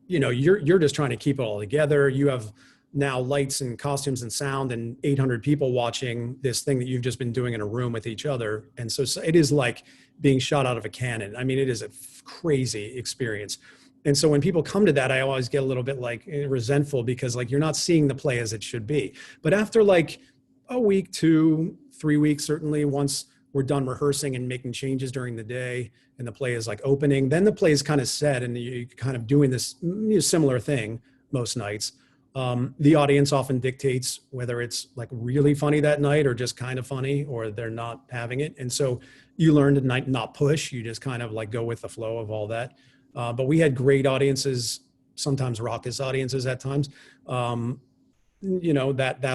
you're just trying to keep it all together. You have now lights and costumes and sound and 800 people watching this thing that you've just been doing in a room with each other. And so it is like being shot out of a cannon. I mean, it is a crazy experience. And so when people come to that, I always get a little bit like resentful, because like, you're not seeing the play as it should be. But after like a week, 2, 3 weeks, certainly once we're done rehearsing and making changes during the day, and the play is like opening, then the play is kind of set, and you're kind of doing this similar thing most nights. The audience often dictates whether it's like really funny that night or just kind of funny, or they're not having it. And so you learn to not push, you just kind of like go with the flow of all that. But we had great audiences, sometimes raucous audiences at times, that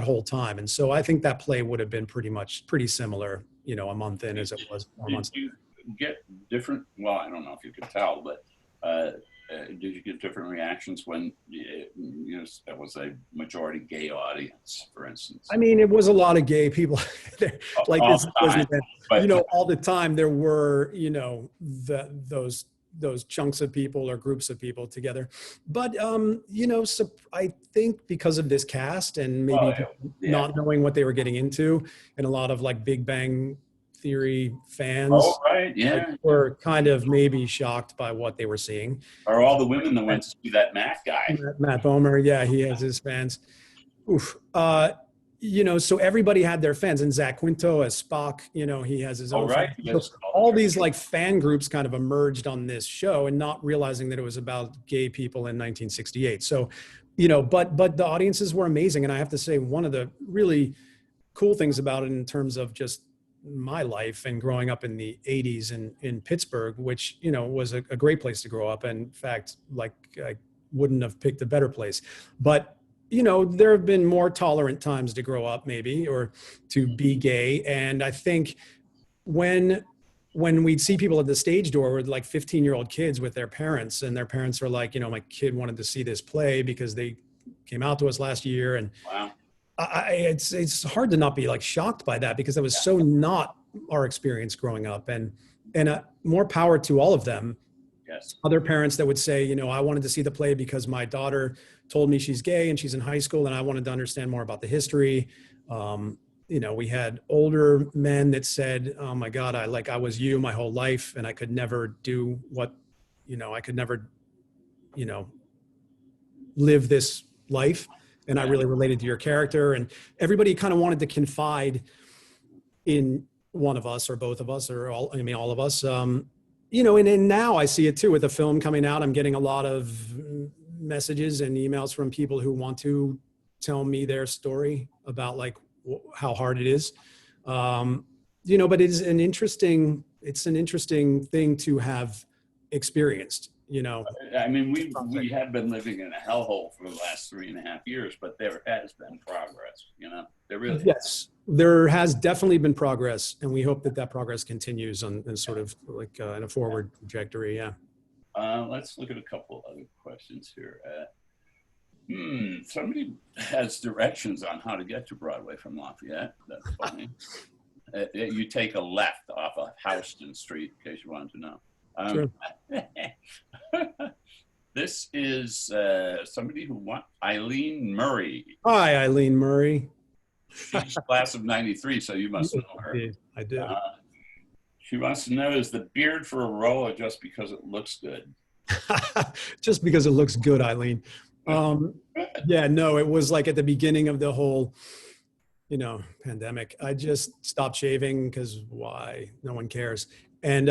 whole time. And so I think that play would have been pretty similar, a month in as it was 4 months. Did you get different, well, I don't know if you could tell, but did you get different reactions when there was a majority gay audience, for instance? I mean, it was a lot of gay people there. Like all the time, but, all the time there were, those chunks of people or groups of people together. But, so I think because of this cast and maybe not knowing what they were getting into, and a lot of like Big Bang Theory fans were kind of maybe shocked by what they were seeing. Or all the women that went to see that Matt guy. Matt Bomer, he has his fans. Oof. So everybody had their fans, and Zach Quinto as Spock, he has his own. Right. So all these like fan groups kind of emerged on this show, and not realizing that it was about gay people in 1968. So, but the audiences were amazing. And I have to say, one of the really cool things about it in terms of just my life and growing up in the 80s in Pittsburgh, which, was a great place to grow up. And in fact, like I wouldn't have picked a better place, but there have been more tolerant times to grow up maybe, or to be gay. And I think when we'd see people at the stage door with like 15-year-old kids with their parents, and their parents are like, my kid wanted to see this play because they came out to us last year. And wow. It's hard to not be like shocked by that, because that was so not our experience growing up, and more power to all of them. Yes. Other parents that would say, I wanted to see the play because my daughter told me she's gay and she's in high school, and I wanted to understand more about the history. We had older men that said, oh my God, I was you my whole life, and I could never do what, I could never, live this life. And I really related to your character, and everybody kind of wanted to confide in one of us or both of us, or all of us. And now I see it too with the film coming out. I'm getting a lot of messages and emails from people who want to tell me their story about like how hard it is. But it's an interesting thing to have experienced. I mean, we have been living in a hellhole for the last 3.5 years, but there has been progress. There really yes, there has definitely been progress, and we hope that progress continues on sort of like in a forward trajectory. Yeah. Let's look at a couple other questions here. Somebody has directions on how to get to Broadway from Lafayette. That's funny. You take a left off of Houston Street, in case you wanted to know. Sure. This is somebody who wants Eileen Murray. Hi, Eileen Murray. She's class of 93, so you must know her. I do. She wants to know, is the beard for a role or just because it looks good? Just because it looks good, Eileen. Yeah, no, it was like at the beginning of the whole, pandemic. I just stopped shaving because why? No one cares. And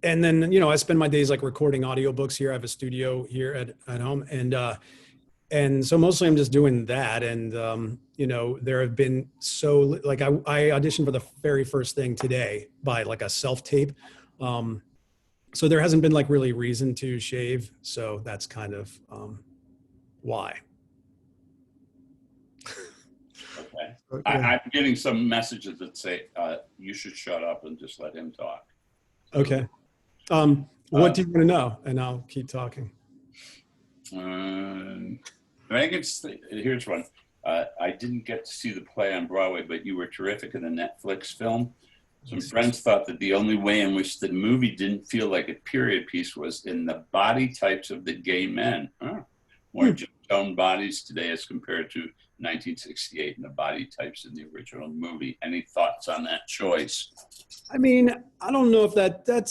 then, I spend my days like recording audiobooks here. I have a studio here at home. And so mostly I'm just doing that. And, there have been like I auditioned for the very first thing today by like a self-tape. So there hasn't been like really reason to shave. So that's kind of why. Okay. Yeah. I'm getting some messages that say you should shut up and just let him talk. Okay. What do you want to know? And I'll keep talking. Here's one. I didn't get to see the play on Broadway, but you were terrific in the Netflix film. Some friends thought that the only way in which the movie didn't feel like a period piece was in the body types of the gay men. More toned bodies today as compared to 1968 and the body types in the original movie. Any thoughts on that choice? I mean, I don't know if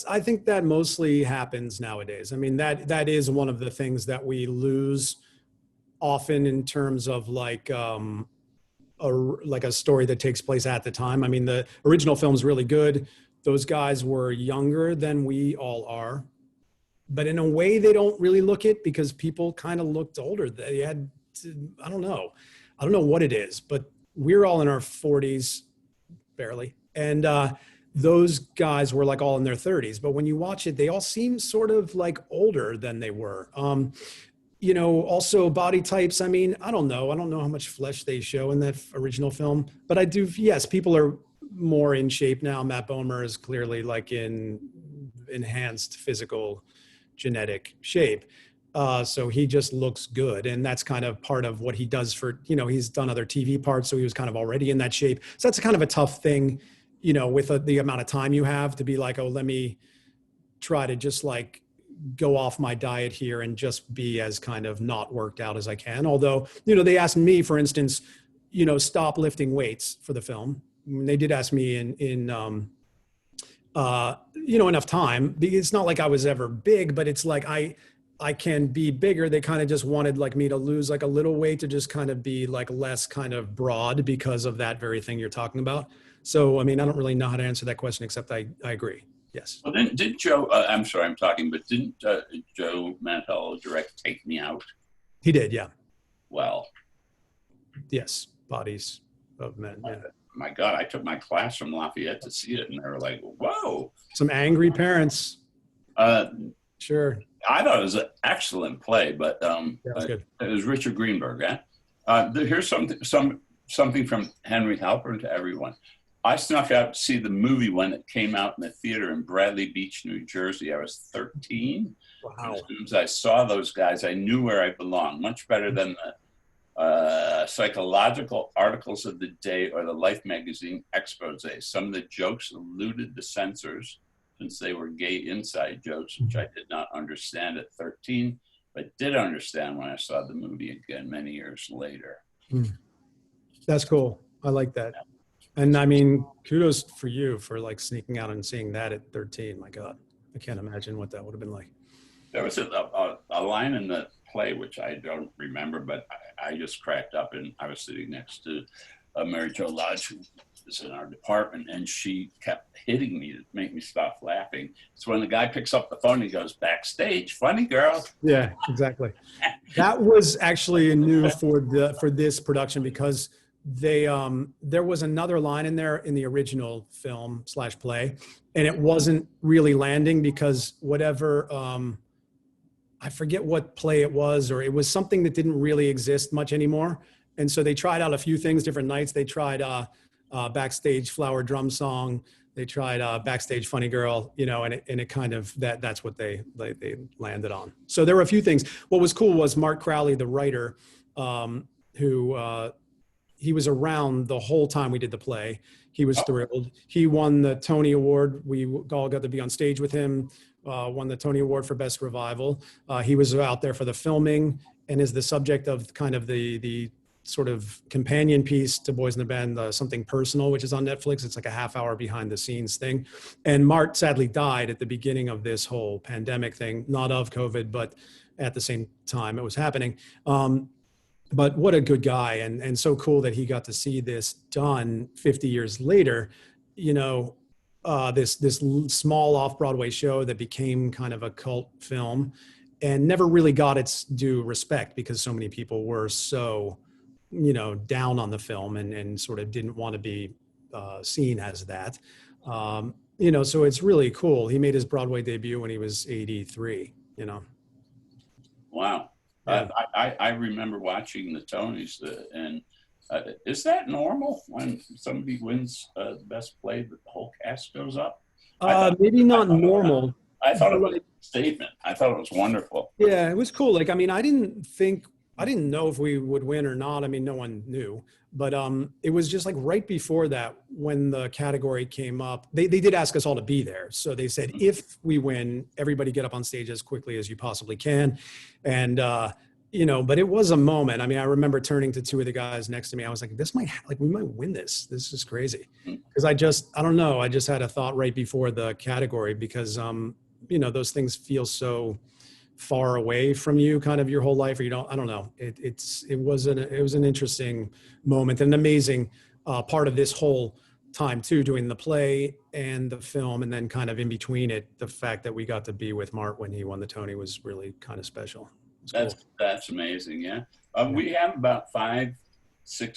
I think that mostly happens nowadays. I mean, that is one of the things that we lose often in terms of like a story that takes place at the time. I mean, the original film's really good. Those guys were younger than we all are, but in a way they don't really look it because people kind of looked older. They had, I don't know what it is, but we're all in our 40s, barely. And those guys were like all in their 30s, but when you watch it, they all seem sort of like older than they were. Also body types. I mean, I don't know how much flesh they show in that original film, but I do. Yes, people are more in shape now. Matt Bomer is clearly like in enhanced physical genetic shape. So he just looks good. And that's kind of part of what he does for, he's done other TV parts. So he was kind of already in that shape. So that's kind of a tough thing, with the amount of time you have to be like, oh, let me try to just like go off my diet here and just be as kind of not worked out as I can. Although, they asked me, for instance, stop lifting weights for the film. I mean, they did ask me in enough time. It's not like I was ever big, but it's like I can be bigger. They kind of just wanted like me to lose like a little weight to just kind of be like less kind of broad because of that very thing you're talking about. So, I mean, I don't really know how to answer that question, except I agree. Yes. Well, didn't Joe, I'm sorry, I'm talking, but didn't Joe Mantello direct Take Me Out? He did, yeah. Well. Yes, Bodies of Men, yeah. My God, I took my class from Lafayette to see it, and they were like, whoa. Some angry parents. Sure. I thought it was an excellent play, but good. It was Richard Greenberg. Here's something from Henry Halpern to everyone. I snuck out to see the movie when it came out in the theater in Bradley Beach, New Jersey. I was 13. Wow. As soon as I saw those guys, I knew where I belonged, much better than the psychological articles of the day or the Life magazine expose. Some of the jokes eluded the censors since they were gay inside jokes, which I did not understand at 13, but did understand when I saw the movie again many years later. That's cool. I like that. And I mean, kudos for you for like sneaking out and seeing that at 13. My God, I can't imagine what that would have been like. There was a line in the play, which I don't remember, but I just cracked up, and I was sitting next to Mary Jo Lodge, who is in our department, and she kept hitting me to make me stop laughing. So when the guy picks up the phone, he goes, "Backstage, funny girl." Yeah, exactly. That was actually new for this production because there was another line in there in the original film / play, and it wasn't really landing because whatever, I forget what play it was, or it was something that didn't really exist much anymore. And so they tried out a few things, different nights. They tried Backstage, Flower Drum Song. They tried Backstage Funny Girl, you know, and it kind of, that's what they landed on. So there were a few things. What was cool was Mark Crowley, the writer, who he was around the whole time we did the play. He was thrilled. He won the Tony Award. We all got to be on stage with him, won the Tony Award for Best Revival. He was out there for the filming and is the subject of kind of the sort of companion piece to Boys in the Band, Something Personal, which is on Netflix. It's like a half-hour behind the scenes thing. And Mart sadly died at the beginning of this whole pandemic thing, not of COVID, but at the same time it was happening. But what a good guy, and so cool that he got to see this done 50 years later, you know, this small off-Broadway show that became kind of a cult film and never really got its due respect because so many people were so, you know, down on the film and sort of didn't want to be seen as that. You know, so it's really cool. He made his Broadway debut when he was 83, you know. Wow. Yeah. I remember watching the Tonys, and is that normal when somebody wins best play that the whole cast goes up? Maybe not normal. I thought it was a statement. I thought it was wonderful. Yeah, it was cool. Like, I mean, I didn't know if we would win or not. I mean, no one knew, but it was just like right before that when the category came up, they did ask us all to be there. So they said, if we win, everybody get up on stage as quickly as you possibly can. And, you know, but it was a moment. I mean, I remember turning to two of the guys next to me. I was like, we might win this. This is crazy. Because I don't know. I just had a thought right before the category because, you know, those things feel so far away from you kind of your whole life, or I don't know. It was an interesting moment, an amazing part of this whole time too, doing the play and the film. And then kind of in between it, the fact that we got to be with Mart when he won the Tony was really kind of special. That's amazing. Yeah. We have about 5-6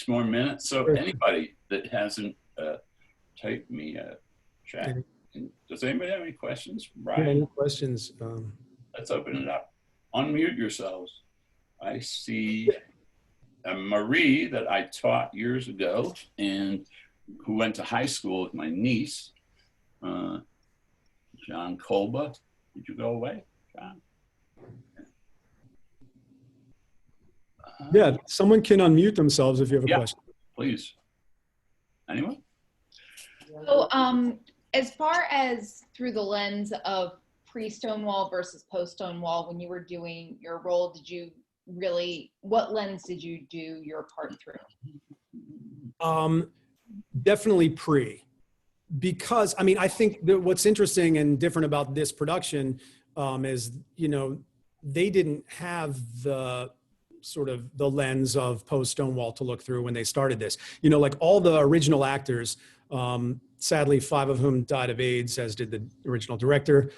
more minutes. So anybody that hasn't typed me a chat, does anybody have any questions? Brian? Any questions? Let's open it up. Unmute yourselves. I see Marie that I taught years ago and who went to high school with my niece, John Kolba. Did you go away, John? Yeah, someone can unmute themselves if you have a question. Please. Anyone? So as far as through the lens of pre-Stonewall versus post-Stonewall, when you were doing your role, what lens did you do your part through? Definitely pre, because I mean, I think that what's interesting and different about this production is, you know, they didn't have the sort of the lens of post-Stonewall to look through when they started this. You know, like all the original actors, sadly, 5 of whom died of AIDS, as did the original director.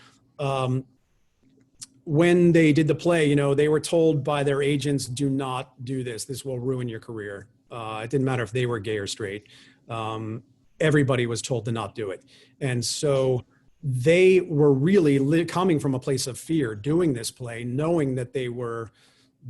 When they did the play, you know, they were told by their agents, do not do this. This will ruin your career. It didn't matter if they were gay or straight. Everybody was told to not do it. And so they were really coming from a place of fear doing this play, knowing that they were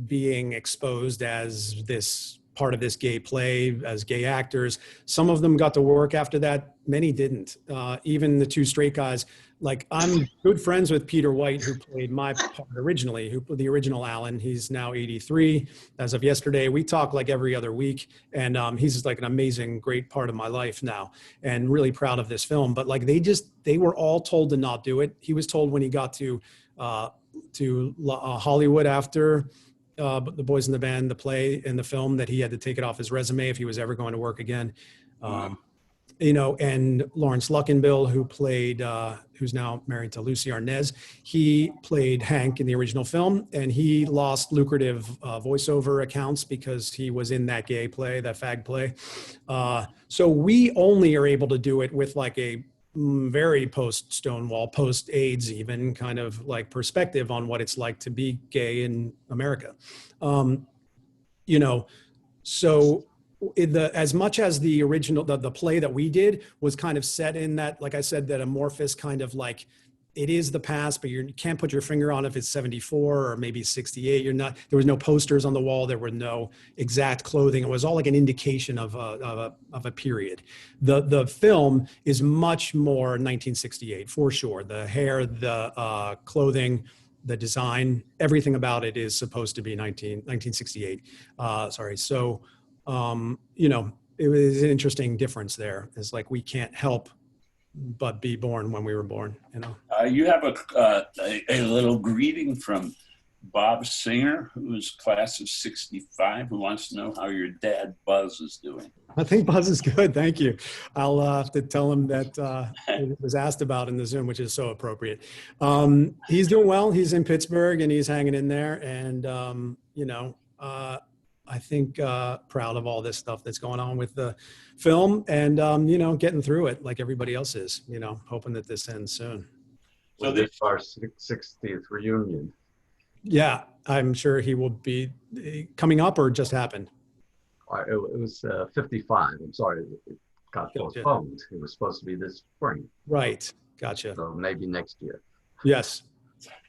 being exposed as this part of this gay play, as gay actors. Some of them got to work after that. Many didn't. Even the 2 straight guys. Like, I'm good friends with Peter White, who played my part originally, the original Alan. He's now 83 as of yesterday. We talk like every other week, and he's like an amazing, great part of my life now, and really proud of this film. But like, they were all told to not do it. He was told when he got to Hollywood after the Boys in the Band, the play and the film, that he had to take it off his resume if he was ever going to work again. You know, and Lawrence Luckinbill, who played, who's now married to Lucy Arnaz, he played Hank in the original film, and he lost lucrative voiceover accounts because he was in that gay play, that fag play. So we only are able to do it with like a very post-Stonewall, post-AIDS even kind of like perspective on what it's like to be gay in America. You know, so as much as the original, the play that we did was kind of set in that, like I said, that amorphous kind of like it is the past, but you can't put your finger on if it's 74 or maybe 68. There was no posters on the wall. There were no exact clothing. It was all like an indication of a period. The film is much more 1968 for sure. The hair, the clothing, the design, everything about it is supposed to be 1968. Sorry. So, it was an interesting difference there. It's like, we can't help but be born when we were born, You have a little greeting from Bob Singer, who's class of 65, who wants to know how your dad Buzz is doing. I think Buzz is good. Thank you. I'll have to tell him that it was asked about in the Zoom, which is so appropriate. He's doing well. He's in Pittsburgh and he's hanging in there. And, I think proud of all this stuff that's going on with the film and, getting through it like everybody else is, hoping that this ends soon. So this is our 60th reunion. Yeah, I'm sure he will be coming up or just happened. It was 55. I'm sorry, it got postponed. It was supposed to be this spring. Right, gotcha. So maybe next year. Yes.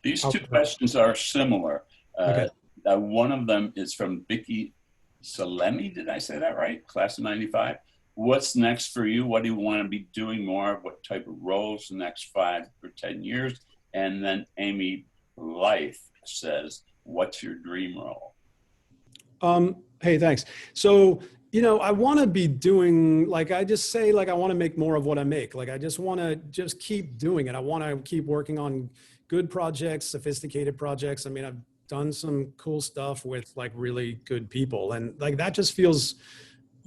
These two questions are similar. Okay. One of them is from Vicky Salemi. Did I say that right? Class of 95. What's next for you? What do you want to be doing more of? What type of roles the next 5 or 10 years? And then Amy Life says, what's your dream role? Hey, thanks. So, I want to be doing, I want to make more of what I make. I just want to just keep doing it. I want to keep working on good projects, sophisticated projects. I mean, I've done some cool stuff with really good people, and that just feels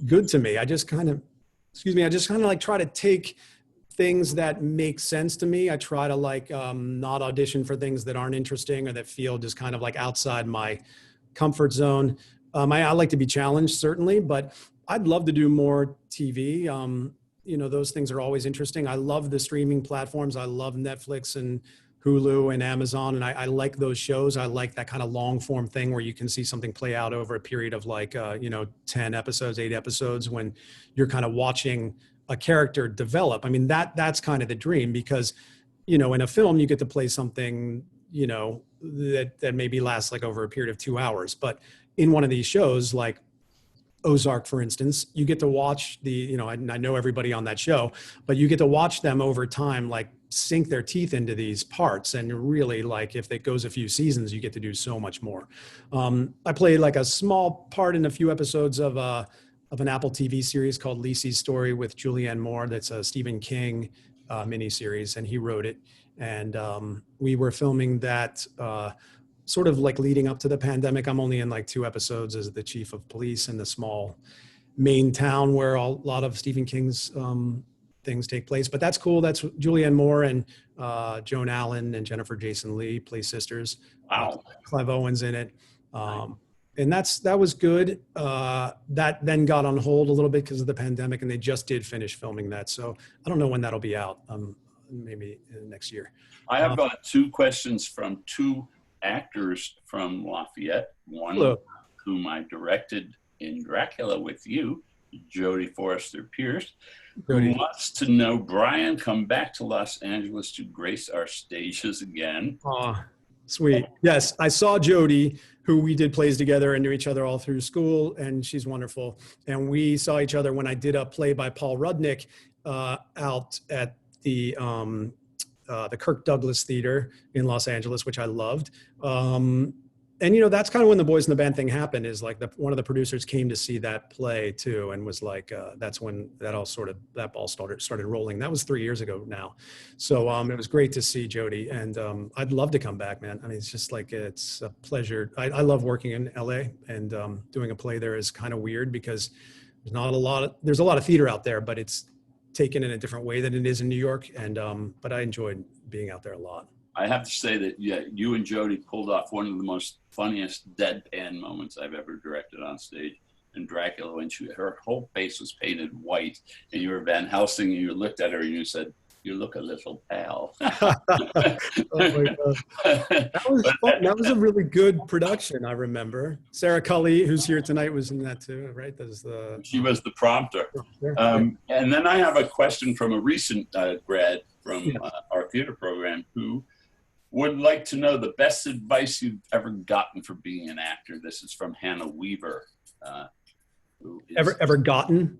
good to me. I just kind of try to take things that make sense to me. I try to not audition for things that aren't interesting or that feel just kind of outside my comfort zone. I like to be challenged, certainly, but I'd love to do more TV. Those things are always interesting. I love the streaming platforms. I love Netflix and Hulu and Amazon. And I like those shows. I like that kind of long form thing where you can see something play out over a period of 10 episodes, 8 episodes, when you're kind of watching a character develop. I mean, that's kind of the dream, because, in a film, you get to play something, that maybe lasts over a period of 2 hours. But in one of these shows, like Ozark, for instance, you get to watch I know everybody on that show, but you get to watch them over time, sink their teeth into these parts. And really, if it goes a few seasons, you get to do so much more. I played a small part in a few episodes of an Apple TV series called Lisey's Story with Julianne Moore. That's a Stephen King miniseries, and he wrote it. And we were filming that sort of leading up to the pandemic. I'm only in 2 episodes as the chief of police in the small Maine town where a lot of Stephen King's things take place. But that's cool. That's Julianne Moore and Joan Allen and Jennifer Jason Leigh play sisters. Wow. Clive Owen's in it. And that was good. That then got on hold a little bit because of the pandemic, and they just did finish filming that. So I don't know when that'll be out. Maybe next year. I have 2 questions from 2 actors from Lafayette. One, Hello. whom I directed in Dracula with you, Jodie Forrester Pierce, who wants to know, Brian, come back to Los Angeles to grace our stages again. Aw, sweet. Yes, I saw Jodie, who we did plays together and knew each other all through school, and she's wonderful. And we saw each other when I did a play by Paul Rudnick out at the Kirk Douglas Theater in Los Angeles, which I loved. And that's kind of when the Boys in the Band thing happened, is one of the producers came to see that play too, and was that's when that ball started rolling. That was 3 years ago now. So it was great to see Jodie, and I'd love to come back, man. I mean, it's just it's a pleasure. I love working in LA, and doing a play there is kind of weird because there's a lot of theater out there, but it's taken in a different way than it is in New York. And but I enjoyed being out there a lot. I have to say that, yeah, you and Jodie pulled off one of the most funniest deadpan moments I've ever directed on stage in Dracula, when her whole face was painted white, and you were Van Helsing, and you looked at her and you said, "You look a little pale." Oh my God. That was fun. That was a really good production, I remember. Sarah Cully, who's here tonight, was in that too, right? She was the prompter. And then I have a question from a recent grad from Yes. our theater program who would like to know the best advice you've ever gotten for being an actor. This is from Hannah Weaver. Who is, Ever gotten?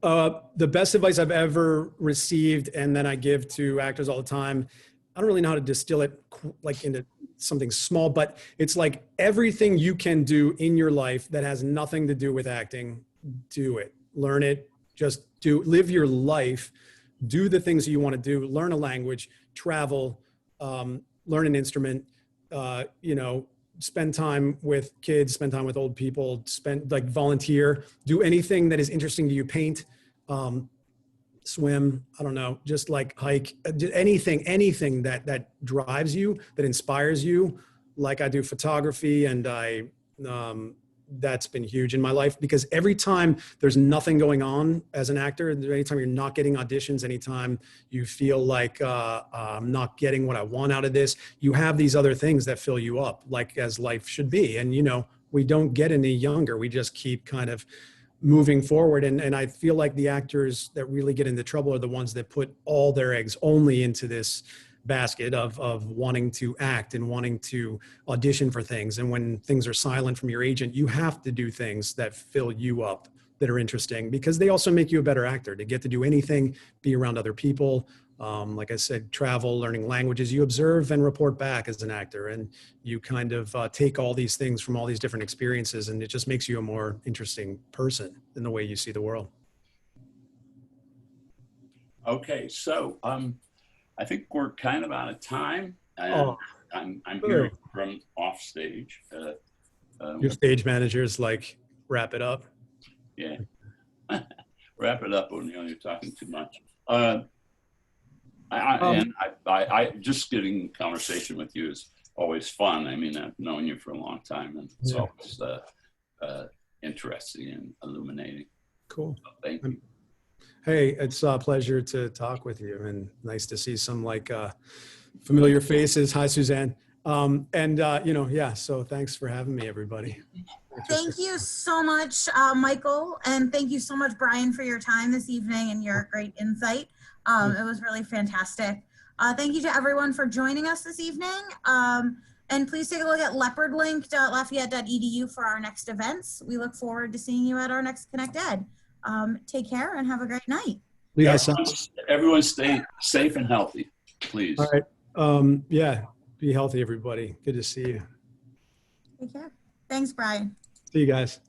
The best advice I've ever received, and then I give to actors all the time. I don't really know how to distill it like into something small, but it's like everything you can do in your life that has nothing to do with acting, do it, learn it, just live your life, do the things that you want to do, learn a language, travel, learn an instrument, spend time with kids, spend time with old people, volunteer, do anything that is interesting to you, paint, swim, I don't know, just like hike, anything that drives you, that inspires you. Like I do photography, and that's been huge in my life, because every time there's nothing going on as an actor, anytime you're not getting auditions, anytime you feel like I'm not getting what I want out of this, you have these other things that fill you up, like as life should be. And, we don't get any younger. We just keep kind of moving forward. And I feel like the actors that really get into trouble are the ones that put all their eggs only into this basket of wanting to act and wanting to audition for things. And when things are silent from your agent, you have to do things that fill you up, that are interesting, because they also make you a better actor. To get to do anything, be around other people, like I said, travel, learning languages, you observe and report back as an actor, and you kind of take all these things from all these different experiences, and it just makes you a more interesting person in the way you see the world. okay, so I think we're kind of out of time, and Oh, I'm good. hearing from off stage. Your stage managers like wrap it up. Yeah, wrap it up, O'Neill. You're talking too much. I just getting conversation with you is always fun. I mean, I've known you for a long time, and it's Yeah. always interesting and illuminating. Cool. So thank you. Hey, it's a pleasure to talk with you, and nice to see some familiar faces. Hi, Suzanne. So thanks for having me, everybody. Thank you so much, Michael, and thank you so much, Brian, for your time this evening and your great insight. It was really fantastic. Thank you to everyone for joining us this evening. And please take a look at leopardlink.lafayette.edu for our next events. We look forward to seeing you at our next Connect Ed. Take care and have a great night. Yeah, Everyone stay safe and healthy, please. all right. Be healthy, everybody. Good to see you. Take care. Thanks, Brian. See you guys.